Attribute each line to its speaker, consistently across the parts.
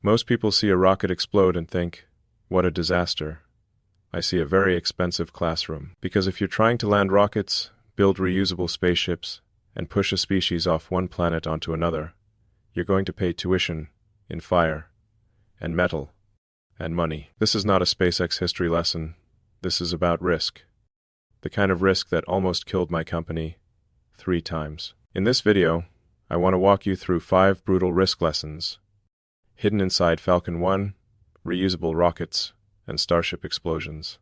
Speaker 1: Most people see a rocket explode and think, what a disaster. I see a very expensive classroom. Because if you're trying to land rockets, build reusable spaceships, and push a species off one planet onto another, you're going to pay tuition in fire, and metal, and money. This is not a SpaceX history lesson. This is about risk. The kind of risk that almost killed my company 3 times. In this video, I want to walk you through 5 brutal risk lessons hidden inside Falcon 1, reusable rockets, and Starship explosions.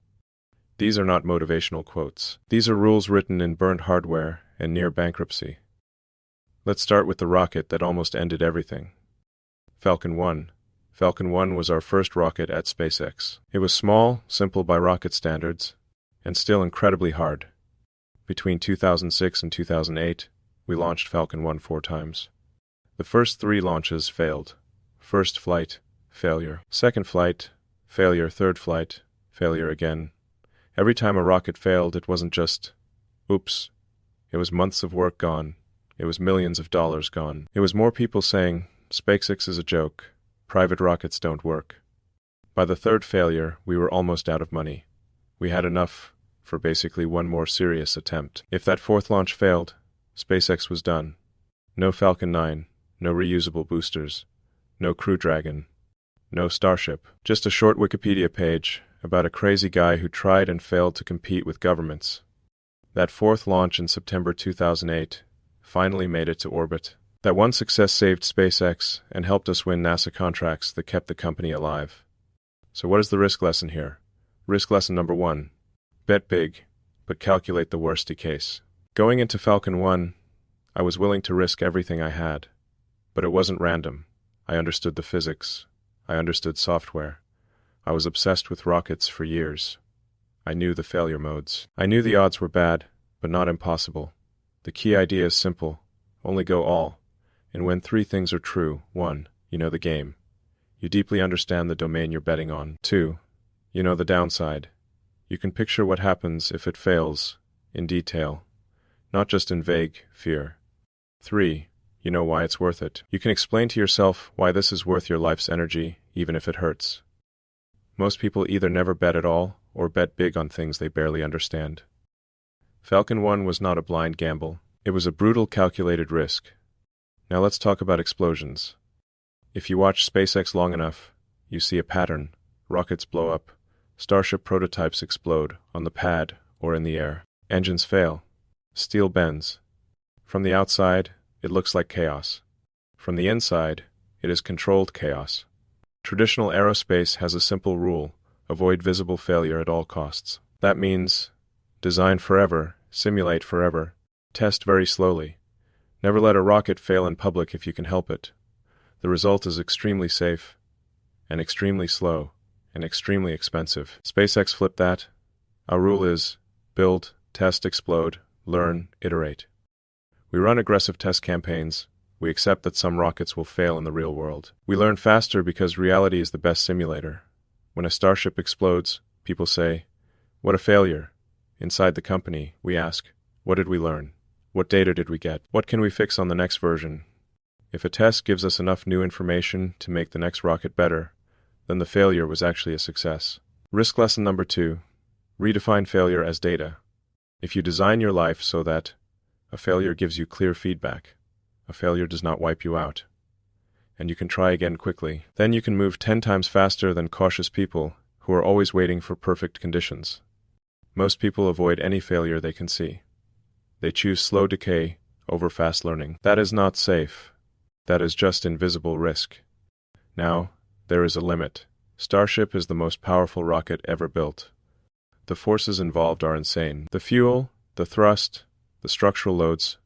Speaker 1: These are not motivational quotes. These are rules written in burnt hardware and near bankruptcy. Let's start with the rocket that almost ended everything. Falcon 1. Falcon 1 was our first rocket at SpaceX. It was small, simple by rocket standards, and still incredibly hard. Between 2006 and 2008, we launched Falcon 1 4 times. The first 3 launches failed. First flight, failure. Second flight, failure. Third flight, failure again. Every time a rocket failed, it wasn't just, oops. It was months of work gone. It was millions of dollars gone. It was more people saying, SpaceX is a joke. Private rockets don't work. By the 3rd failure, we were almost out of money. We had enough for basically one more serious attempt. If that 4th launch failed, SpaceX was done. No Falcon 9, no reusable boosters, no Crew Dragon, no Starship. Just a short Wikipedia page about a crazy guy who tried and failed to compete with governments. That 4th launch in September 2008 finally made it to orbit. That one success saved SpaceX and helped us win NASA contracts that kept the company alive. So what is the risk lesson here? Risk lesson number 1. Bet big, but calculate the worst case. Going into Falcon 1, I was willing to risk everything I had. But it wasn't random. I understood the physics. I understood software. I was obsessed with rockets for years. I knew the failure modes. I knew the odds were bad, but not impossible. The key idea is simple. Only go all. And when 3 things are true: 1, you know the game. You deeply understand the domain you're betting on. 2, you know the downside. You can picture what happens if it fails, in detail, not just in vague fear. 3, you know why it's worth it. You can explain to yourself why this is worth your life's energy, even if it hurts. Most people either never bet at all, or bet big on things they barely understand. Falcon 1 was not a blind gamble. It was a brutal, calculated risk. Now let's talk about explosions. If you watch SpaceX long enough, you see a pattern. Rockets blow up. Starship prototypes explode, on the pad or in the air. Engines fail. Steel bends. From the outside, it looks like chaos. From the inside, it is controlled chaos. Traditional aerospace has a simple rule: avoid visible failure at all costs. That means design forever, simulate forever, test very slowly. Never let a rocket fail in public if you can help it. The result is extremely safe, and extremely slow, and extremely expensive. SpaceX flipped that. Our rule is build, test, explode, learn, iterate. We run aggressive test campaigns. We accept that some rockets will fail in the real world. We learn faster because reality is the best simulator. When a Starship explodes, people say, what a failure. Inside the company, we ask, what did we learn? What data did we get? What can we fix on the next version? If a test gives us enough new information to make the next rocket better, then the failure was actually a success. Risk lesson number 2. Redefine failure as data. If you design your life so that a failure gives you clear feedback, a failure does not wipe you out, and you can try again quickly, then you can move 10 times faster than cautious people who are always waiting for perfect conditions. Most people avoid any failure they can see. They choose slow decay over fast learning. That is not safe. That is just invisible risk. Now, there is a limit. Starship is the most powerful rocket ever built. The forces involved are insane. The fuel, the thrust, the structural loads,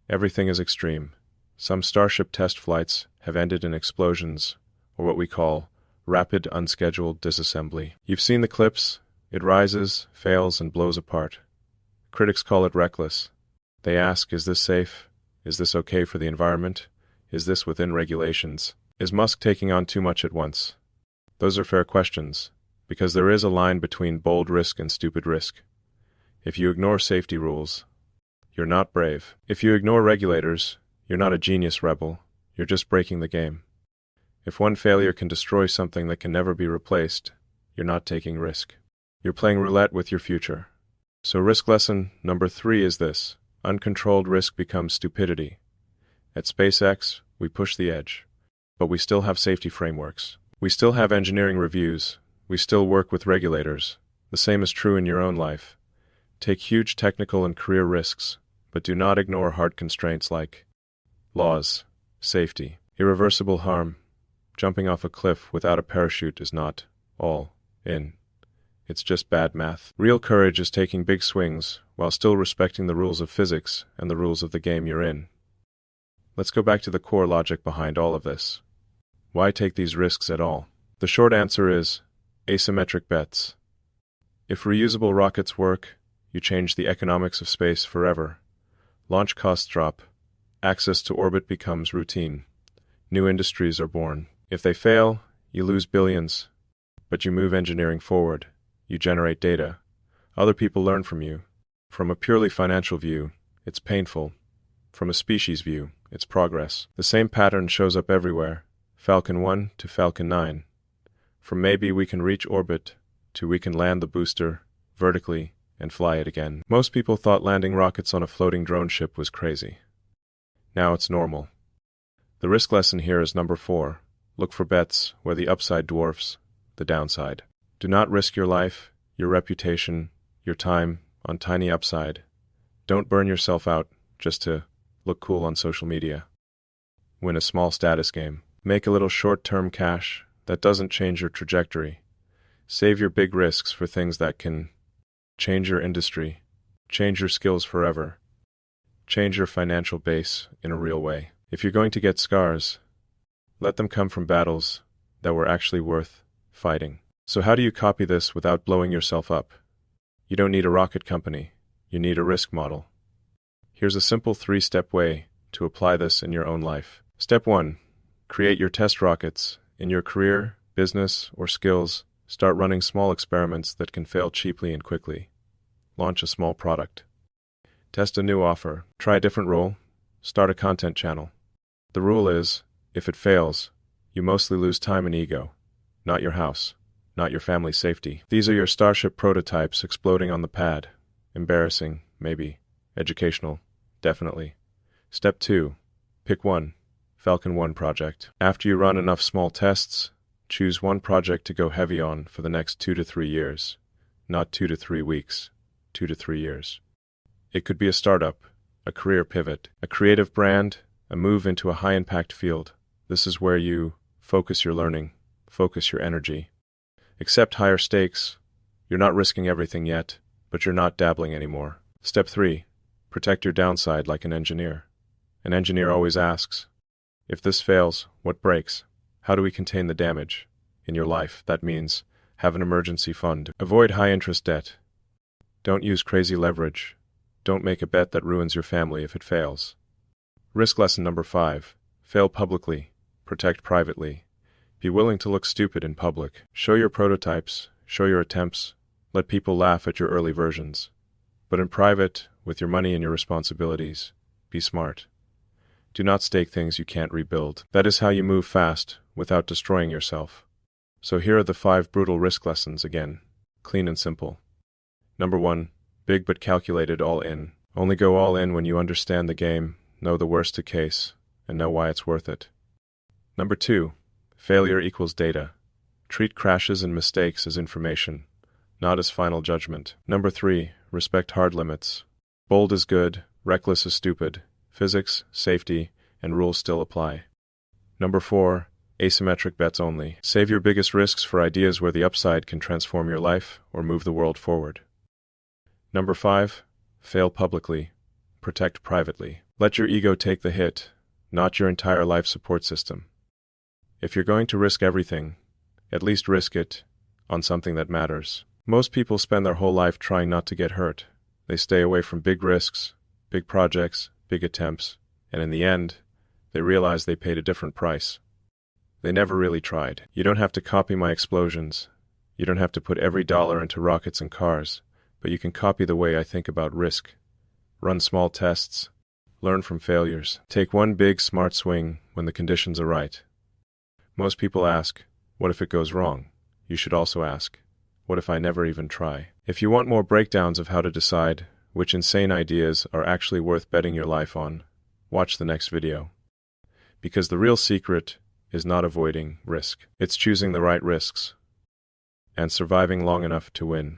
Speaker 1: everything is extreme. Some Starship test flights have ended in explosions, or what we call rapid unscheduled disassembly. You've seen the clips. It rises, fails, and blows apart. Critics call it reckless. They ask, is this safe? Is this okay for the environment? Is this within regulations? Is Musk taking on too much at once? Those are fair questions, because there is a line between bold risk and stupid risk. If you ignore safety rules, you're not brave. If you ignore regulators, you're not a genius rebel, you're just breaking the game. If one failure can destroy something that can never be replaced, you're not taking risk. You're playing roulette with your future. So risk lesson number 3 is this: uncontrolled risk becomes stupidity. At SpaceX, we push the edge. But we still have safety frameworks. We still have engineering reviews. We still work with regulators. The same is true in your own life. Take huge technical and career risks, but do not ignore hard constraints like laws, safety, irreversible harm. Jumping off a cliff without a parachute is not all in. It's just bad math. Real courage is taking big swings while still respecting the rules of physics and the rules of the game you're in. Let's go back to the core logic behind all of this. Why take these risks at all? The short answer is asymmetric bets. If reusable rockets work, you change the economics of space forever. Launch costs drop. Access to orbit becomes routine. New industries are born. If they fail, you lose billions. But you move engineering forward. You generate data. Other people learn from you. From a purely financial view, it's painful. From a species view, it's progress. The same pattern shows up everywhere. Falcon 1 to Falcon 9. From maybe we can reach orbit to we can land the booster vertically and fly it again. Most people thought landing rockets on a floating drone ship was crazy. Now it's normal. The risk lesson here is number 4. Look for bets where the upside dwarfs the downside. Do not risk your life, your reputation, your time on tiny upside. Don't burn yourself out just to look cool on social media. Win a small status game. Make a little short-term cash that doesn't change your trajectory. Save your big risks for things that can change your industry, change your skills forever, change your financial base in a real way. If you're going to get scars, let them come from battles that were actually worth fighting. So how do you copy this without blowing yourself up? You don't need a rocket company. You need a risk model. Here's a simple 3-step way to apply this in your own life. Step 1. Create your test rockets. In your career, business, or skills, start running small experiments that can fail cheaply and quickly. Launch a small product. Test a new offer. Try a different role. Start a content channel. The rule is, if it fails, you mostly lose time and ego. Not your house. Not your family's safety. These are your Starship prototypes exploding on the pad. Embarrassing, maybe. Educational, definitely. Step 2. Pick one. Falcon 1 project. After you run enough small tests, choose one project to go heavy on for the next 2 to 3 years. Not 2 to 3 weeks. 2 to 3 years. It could be a startup, a career pivot, a creative brand, a move into a high-impact field. This is where you focus your learning, focus your energy. Accept higher stakes. You're not risking everything yet, but you're not dabbling anymore. Step 3. Protect your downside like an engineer. An engineer always asks, if this fails, what breaks? How do we contain the damage? In your life, that means have an emergency fund. Avoid high-interest debt. Don't use crazy leverage. Don't make a bet that ruins your family if it fails. Risk lesson number 5. Fail publicly. Protect privately. Be willing to look stupid in public. Show your prototypes. Show your attempts. Let people laugh at your early versions. But in private, with your money and your responsibilities, be smart. Do not stake things you can't rebuild. That is how you move fast without destroying yourself. So here are the 5 brutal risk lessons again, clean and simple. Number 1. Big but calculated all in. Only go all in when you understand the game, know the worst case, and know why it's worth it. Number 2. Failure equals data. Treat crashes and mistakes as information, not as final judgment. Number 3. Respect hard limits. Bold is good, reckless is stupid. Physics, safety, and rules still apply. Number 4. Asymmetric bets only. Save your biggest risks for ideas where the upside can transform your life or move the world forward. Number 5. Fail publicly. Protect privately. Let your ego take the hit, not your entire life support system. If you're going to risk everything, at least risk it on something that matters. Most people spend their whole life trying not to get hurt. They stay away from big risks, big projects, big attempts, and in the end, they realize they paid a different price. They never really tried. You don't have to copy my explosions. You don't have to put every dollar into rockets and cars, but you can copy the way I think about risk. Run small tests. Learn from failures. Take one big, smart swing when the conditions are right. Most people ask, what if it goes wrong? You should also ask, what if I never even try? If you want more breakdowns of how to decide which insane ideas are actually worth betting your life on, watch the next video. Because the real secret is not avoiding risk. It's choosing the right risks and surviving long enough to win.